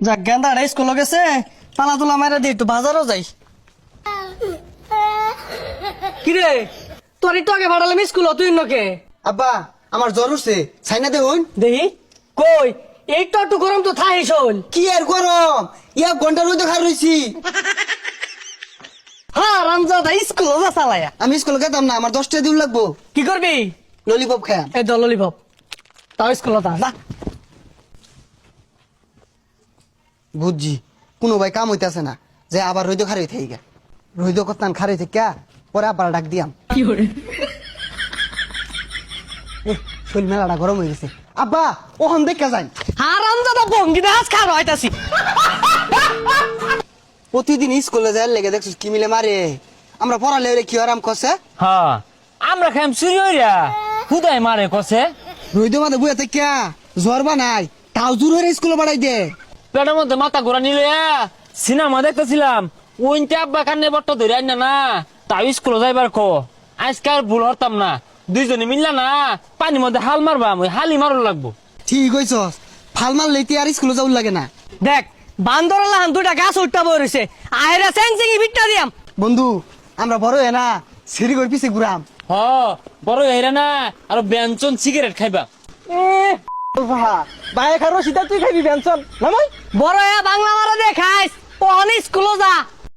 যাক গেন্দা স্কুল গেছে, পালা তোলা মারা দিয়ে একটু বাজারও যাই। কিরে তোর একটু আগে ভাড়ালাম স্কুল, তুই নকে? আব্বা আমার জ্বর উঠছে, ছাইনা দেখুন। দেখি কই একটু একটু গরম তো থাই শোন। কি আর গরম, ইয়া ঘন্টা রোদে খার রইছি। হ্যাঁ রামজাদা স্কুল যা চালায়া। আমি স্কুল গেতাম না, আমার 10 টাকা দিন লাগবো। কি করবি? ললিপপ খায়া। এই দললিপপ তাও স্কুল যা। বুঝছি কোনো ভাই কাম হইতেছে না, যে আবার রইদ খারই থাই গা। রইদ কত্তান খারই থেকে পরে আবার ডাক দিয়াম। কি করে? শরীর মেলাটা গরম হয়ে গেছে। আব্বা ওখান দেখা যাই। হ্যাঁ রামজাদা বঙ্গি দাস খার হইতাছি। প্রতিদিন স্কুলে যাই লেগে দেখছিস কি মিলে মারে। আমরা পড়ালে কি আরাম কষে। হ্যাঁ আমরা খাইম চুরি হইরা খুদাই মারে কছে। রইদ মাঝে বুয়া থেকে জ্বর বানাই তাও জোর হয়ে স্কুলে বাড়াই দে। পেটের মধ্যে মাথা ঘোরা নিলে সিনেমা দেখতেছিলাম, ওইতে আব্বা কান্নে বট্ট ধরে আইনা না, তাও স্কুলে যাইবার কো। আজকে আর ভুল হরতাম না, দুইজনে মিললা না পানির মধ্যে হাল মারবাম, ওই হালি মারুন লাগবো। ঠিক হইছস, ফাল মারলে আর স্কুলে যাওয়ার লাগে না। দেখ বান্দর লাহান দুটা গাছ উঠতে বইছে, আয়রা সেন্সিং ভিটটা দিয়াম। বন্ধু আমরা বড় হয়ে না সিঁড়ি করে পিছিয়ে ঘুরাম। হ বড় হইরা না আর ব্যঞ্জন সিগারেট খাইবা। বাইরে খারো সিধা তুই খাইবি বেনসন নামাই বড় বাংলা মারা দে খাইস, ওহন স্কুলে যা।